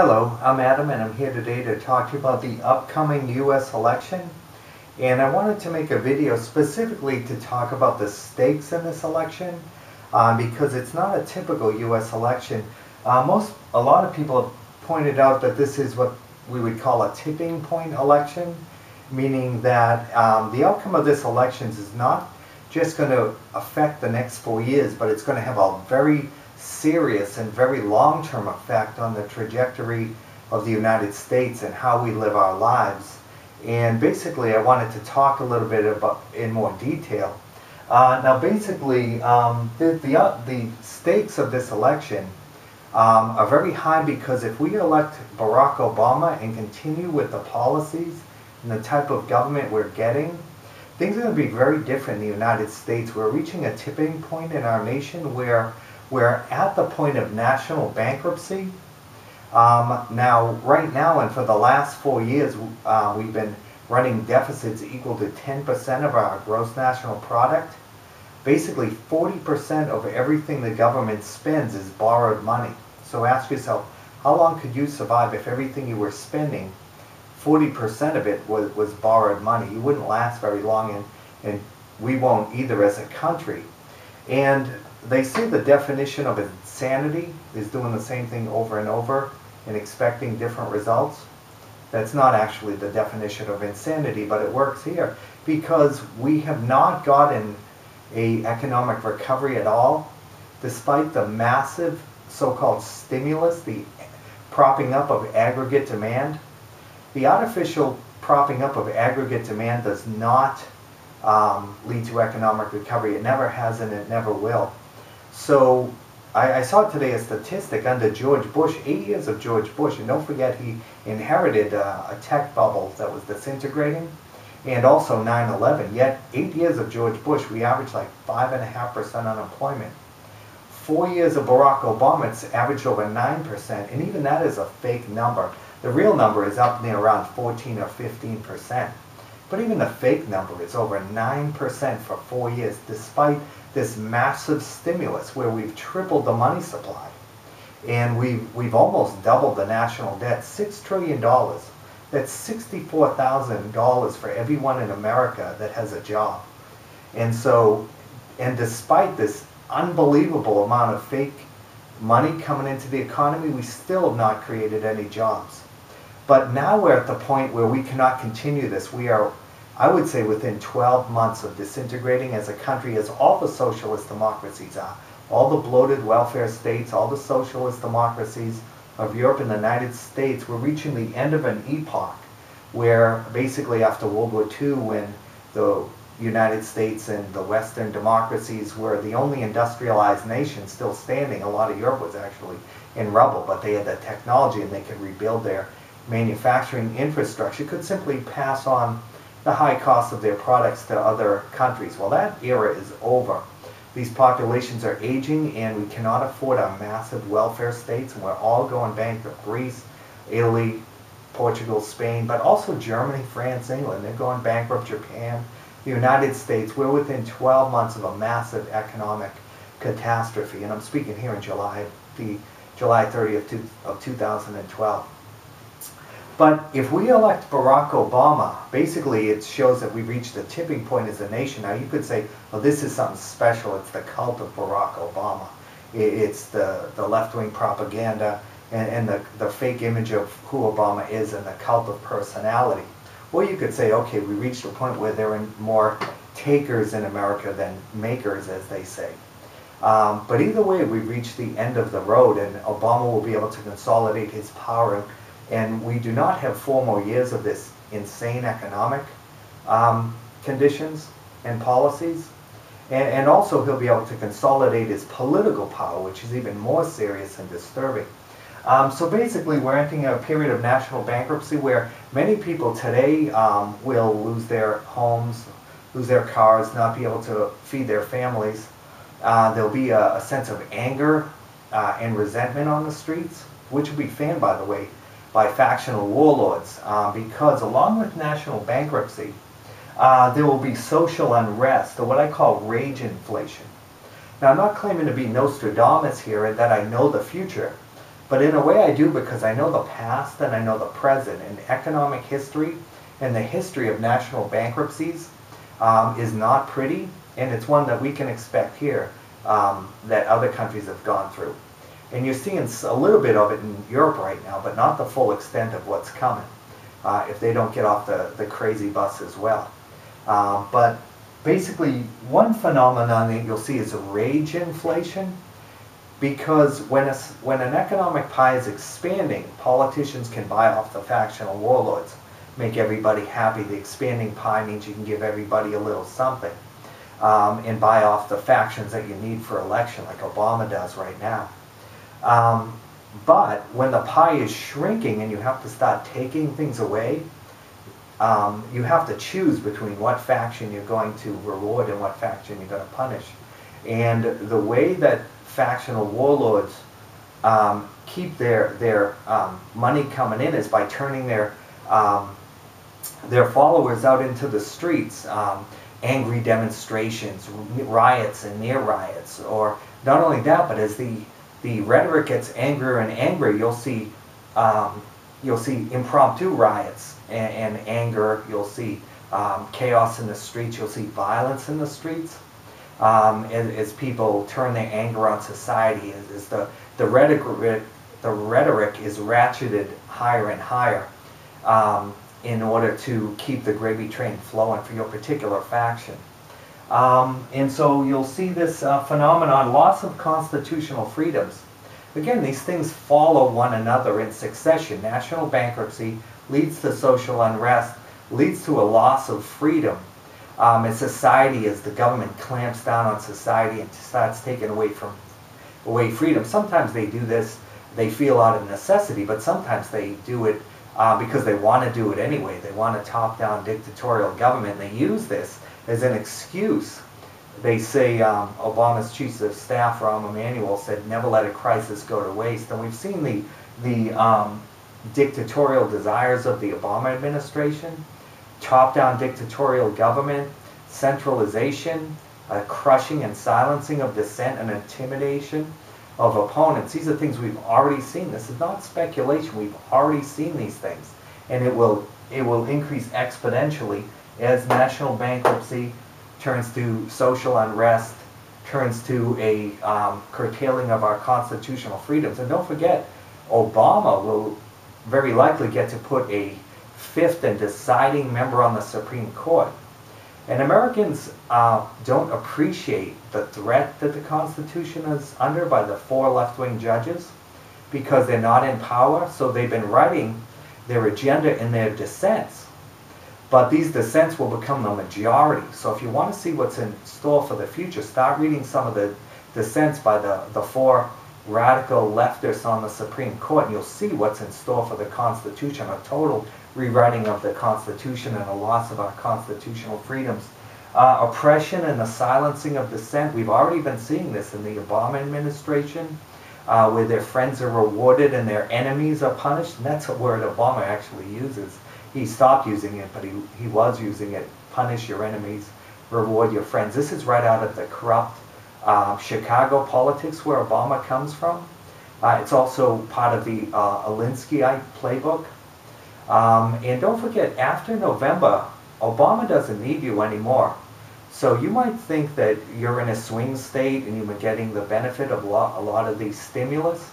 Hello, I'm Adam and I'm here today to talk to you about the upcoming U.S. election. And I wanted to make a video specifically to talk about the stakes in this election because it's not a typical U.S. election. A lot of people have pointed out that this is what we would call a tipping point election, meaning that the outcome of this election is not just going to affect the next 4 years, but it's going to have a very serious and very long-term effect on the trajectory of the United States and how we live our lives. And basically, I wanted to talk a little bit about in more detail. Now, basically, the stakes of this election are very high because if we elect Barack Obama and continue with the policies and the type of government we're getting, things are going to be very different in the United States. We're reaching a tipping point in our nation where we're at the point of national bankruptcy. Right now, and for the last 4 years, we've been running deficits equal to 10% of our gross national product. Basically, 40% of everything the government spends is borrowed money. So ask yourself, how long could you survive if everything you were spending, 40% of it was borrowed money? You wouldn't last very long, and we won't either as a country. And they say the definition of insanity is doing the same thing over and over and expecting different results. That's not actually the definition of insanity, but it works here because we have not gotten an economic recovery at all, despite the massive so-called stimulus, the propping up of aggregate demand. The artificial propping up of aggregate demand does not lead to economic recovery. It never has and it never will. So I saw today a statistic under George Bush, 8 years of George Bush, and don't forget he inherited a tech bubble that was disintegrating, and also 9/11. Yet 8 years of George Bush, we averaged like 5.5% unemployment. 4 years of Barack Obama, it's averaged over 9%, and even that is a fake number. The real number is up near around 14 or 15%. But even the fake number is over 9% for 4 years, despite this massive stimulus where we've tripled the money supply. And we've almost doubled the national debt, $6 trillion. That's $64,000 for everyone in America that has a job. And despite this unbelievable amount of fake money coming into the economy, we still have not created any jobs. But now we're at the point where we cannot continue this. We are, I would say, within 12 months of disintegrating as a country, as all the socialist democracies are. All the bloated welfare states, all the socialist democracies of Europe and the United States, we're reaching the end of an epoch where basically after World War II, when the United States and the Western democracies were the only industrialized nation still standing, a lot of Europe was actually in rubble, but they had the technology and they could rebuild their manufacturing infrastructure, could simply pass on the high cost of their products to other countries. Well, that era is over. These populations are aging and we cannot afford our massive welfare states, and we're all going bankrupt. Greece, Italy, Portugal, Spain, but also Germany, France, England, they're going bankrupt. Japan, the United States, we're within 12 months of a massive economic catastrophe. And I'm speaking here in July 30th of 2012. But if we elect Barack Obama, basically it shows that we've reached a tipping point as a nation. Now you could say, well, this is something special. It's the cult of Barack Obama. It's the left-wing propaganda and the fake image of who Obama is and the cult of personality. Or you could say, okay, we reached a point where there are more takers in America than makers, as they say. But either way, we've reached the end of the road, and Obama will be able to consolidate his power. And we do not have 4 more years of this insane economic conditions and policies. And also he'll be able to consolidate his political power, which is even more serious and disturbing. So basically we're entering a period of national bankruptcy where many people today will lose their homes, lose their cars, not be able to feed their families. There'll be a sense of anger and resentment on the streets, which will be fanned, by the way, by factional warlords, because along with national bankruptcy, there will be social unrest, or what I call rage inflation. Now, I'm not claiming to be Nostradamus here and that I know the future, But in a way I do because I know the past and I know the present, and economic history and the history of national bankruptcies is not pretty, and it's one that we can expect here that other countries have gone through. And you're seeing a little bit of it in Europe right now, but not the full extent of what's coming if they don't get off the crazy bus as well. But basically, one phenomenon that you'll see is rage inflation, because when an economic pie is expanding, politicians can buy off the factional warlords, make everybody happy. The expanding pie means you can give everybody a little something, and buy off the factions that you need for election, like Obama does right now. But when the pie is shrinking and you have to start taking things away, you have to choose between what faction you're going to reward and what faction you're going to punish. And the way that factional warlords keep their money coming in is by turning their followers out into the streets, angry demonstrations, riots and near riots. Or not only that, but as the rhetoric gets angrier and angrier, you'll see impromptu riots and anger. You'll see chaos in the streets. You'll see violence in the streets as people turn their anger on society. As the rhetoric is ratcheted higher and higher in order to keep the gravy train flowing for your particular faction. And so you'll see this phenomenon, loss of constitutional freedoms. Again, these things follow one another in succession. National bankruptcy leads to social unrest, leads to a loss of freedom as society, as the government clamps down on society and starts taking away freedom. Sometimes they do this, they feel out of necessity, but sometimes they do it because they want to do it anyway. They want a top-down dictatorial government. They use this as an excuse. They say, Obama's chief of staff, Rahm Emanuel, said, never let a crisis go to waste. And we've seen the dictatorial desires of the Obama administration, top-down dictatorial government, centralization, crushing and silencing of dissent and intimidation of opponents. These are things we've already seen. This is not speculation. We've already seen these things. And it will increase exponentially as national bankruptcy turns to social unrest, turns to a curtailing of our constitutional freedoms. And don't forget, Obama will very likely get to put a fifth and deciding member on the Supreme Court. And Americans don't appreciate the threat that the Constitution is under by the 4 left-wing judges because they're not in power, so they've been writing their agenda in their dissents. But these dissents will become the majority. So if you want to see what's in store for the future, start reading some of the dissents by the 4 radical leftists on the Supreme Court, and you'll see what's in store for the Constitution, a total rewriting of the Constitution and a loss of our constitutional freedoms. Oppression and the silencing of dissent, we've already been seeing this in the Obama administration, where their friends are rewarded and their enemies are punished. And that's a word Obama actually uses. He stopped using it, but he was using it. Punish your enemies, reward your friends. This is right out of the corrupt Chicago politics where Obama comes from. It's also part of the Alinskyite playbook. And don't forget, after November, Obama doesn't need you anymore. So you might think that you're in a swing state and you've been getting the benefit of a lot of these stimulus.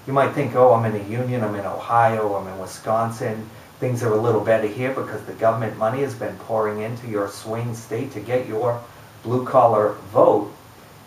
You might think, oh, I'm in a union, I'm in Ohio, I'm in Wisconsin. Things are a little better here because the government money has been pouring into your swing state to get your blue-collar vote.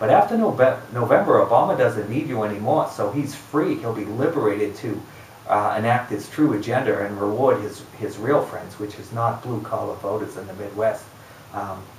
But after November, Obama doesn't need you anymore, so he's free. He'll be liberated to enact his true agenda and reward his real friends, which is not blue-collar voters in the Midwest.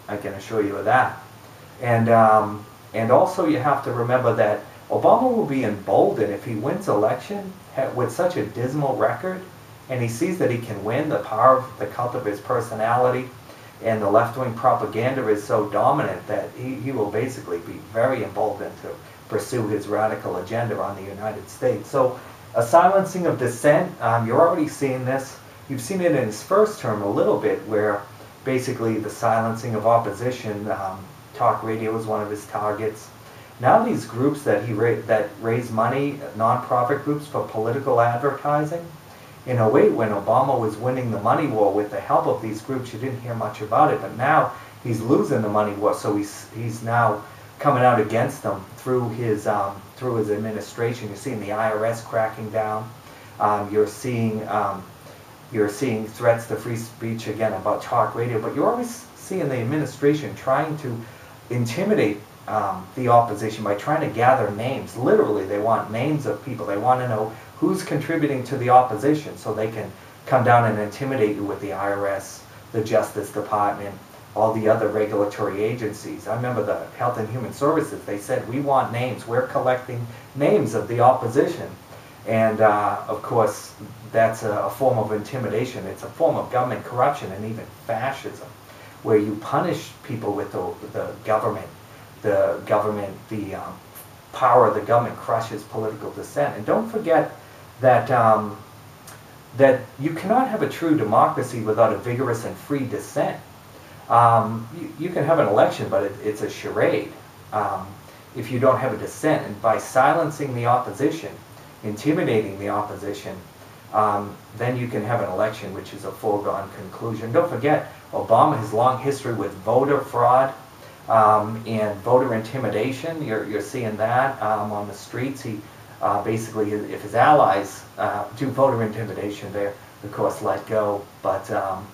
I can assure you of that. And also you have to remember that Obama will be emboldened if he wins election with such a dismal record, and he sees that he can win. The power of the cult of his personality and the left-wing propaganda is so dominant that he will basically be very emboldened to pursue his radical agenda on the United States. So a silencing of dissent, you're already seeing this. You've seen it in his first term a little bit, where basically the silencing of opposition, talk radio was one of his targets. Now these groups that that raise money, nonprofit groups for political advertising, in '08 when Obama was winning the money war with the help of these groups, you didn't hear much about it, but now he's losing the money war, so he's now coming out against them through his administration. You're seeing the IRS cracking down. You're seeing threats to free speech again about talk radio, but you're always seeing the administration trying to intimidate the opposition by trying to gather names. Literally, they want names of people. They want to know who's contributing to the opposition so they can come down and intimidate you with the IRS, the Justice Department, all the other regulatory agencies. I remember the Health and Human Services, they said, we want names. We're collecting names of the opposition. And of course, that's a form of intimidation. It's a form of government corruption and even fascism, where you punish people with the government. The power of the government crushes political dissent. And don't forget that that you cannot have a true democracy without a vigorous and free dissent. You can have an election, but it's a charade if you don't have a dissent. And by silencing the opposition, intimidating the opposition, then you can have an election, which is a foregone conclusion. Don't forget, Obama has long history with voter fraud and voter intimidation. You're seeing that on the streets. He basically, if his allies do voter intimidation, they're of course let go. But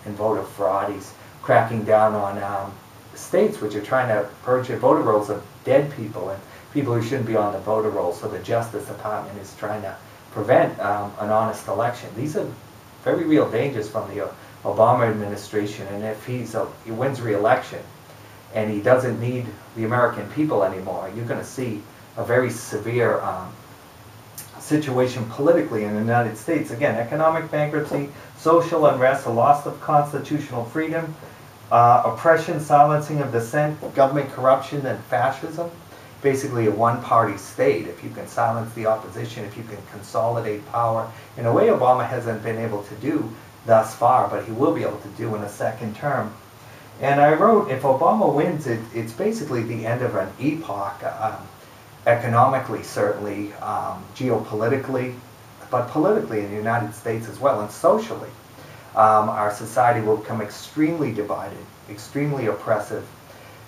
in voter fraud, he's cracking down on states which are trying to purge their voter rolls of dead people and people who shouldn't be on the voter roll. So the Justice Department is trying to prevent an honest election. These are very real dangers from the Obama administration. And if he wins re-election and he doesn't need the American people anymore, you're going to see a very severe situation politically in the United States. Again, economic bankruptcy, social unrest, a loss of constitutional freedom, oppression, silencing of dissent, government corruption, and fascism. Basically a one-party state. If you can silence the opposition, if you can consolidate power, in a way Obama hasn't been able to do thus far, but he will be able to do in a second term. And I wrote, if Obama wins, it's basically the end of an epoch, economically certainly, geopolitically, but politically in the United States as well, and socially. Our society will become extremely divided, extremely oppressive.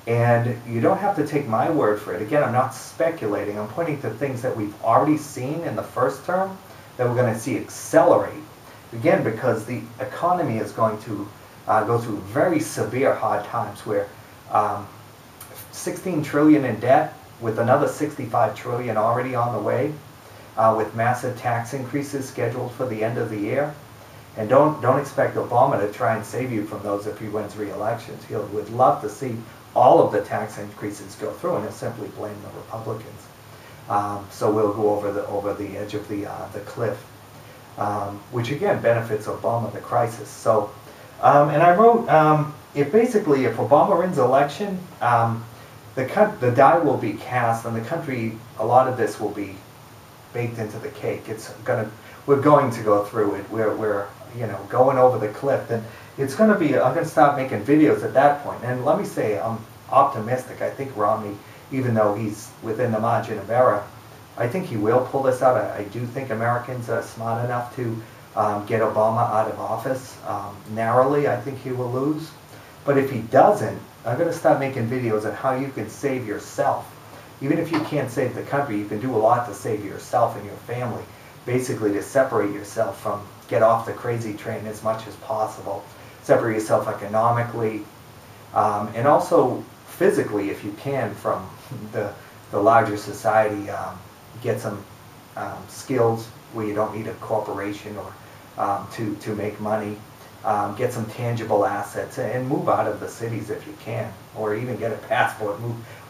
And you don't have to take my word for it. Again, I'm not speculating. I'm pointing to things that we've already seen in the first term that we're going to see accelerate. Again, because the economy is going to go through very severe hard times where 16 trillion in debt with another 65 trillion already on the way, with massive tax increases scheduled for the end of the year. And don't expect Obama to try and save you from those if he wins re-elections. He would love to see all of the tax increases go through, and he'll simply blame the Republicans. So we'll go over the edge of the cliff, which again benefits Obama, the crisis. So, and I wrote, if Obama wins election, the die will be cast, and the country, a lot of this will be baked into the cake. We're going to go through it. We're going over the cliff, and it's going to be. I'm going to start making videos at that point. And let me say, I'm optimistic. I think Romney, even though he's within the margin of error, I think he will pull this out. I do think Americans are smart enough to get Obama out of office. Narrowly, I think he will lose. But if he doesn't, I'm going to start making videos on how you can save yourself. Even if you can't save the country, you can do a lot to save yourself and your family. Basically to separate yourself get off the crazy train as much as possible. Separate yourself economically, and also physically if you can from the larger society. Get some skills where you don't need a corporation or to make money. Get some tangible assets and move out of the cities if you can, or even get a passport.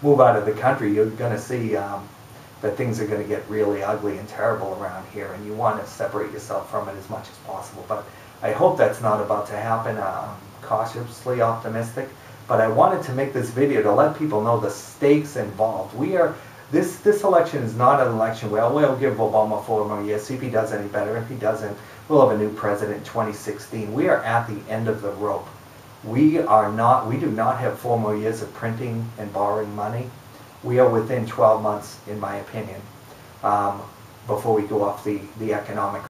Move out of the country. You're going to see that things are going to get really ugly and terrible around here, and you want to separate yourself from it as much as possible. But I hope that's not about to happen. I'm cautiously optimistic, but I wanted to make this video to let people know the stakes involved. This election is not an election where we'll give Obama 4 more years, see if he does any better. If he doesn't, we'll have a new president in 2016. We are at the end of the rope. We do not have 4 more years of printing and borrowing money. we are within 12 months, in my opinion, before we go off the economic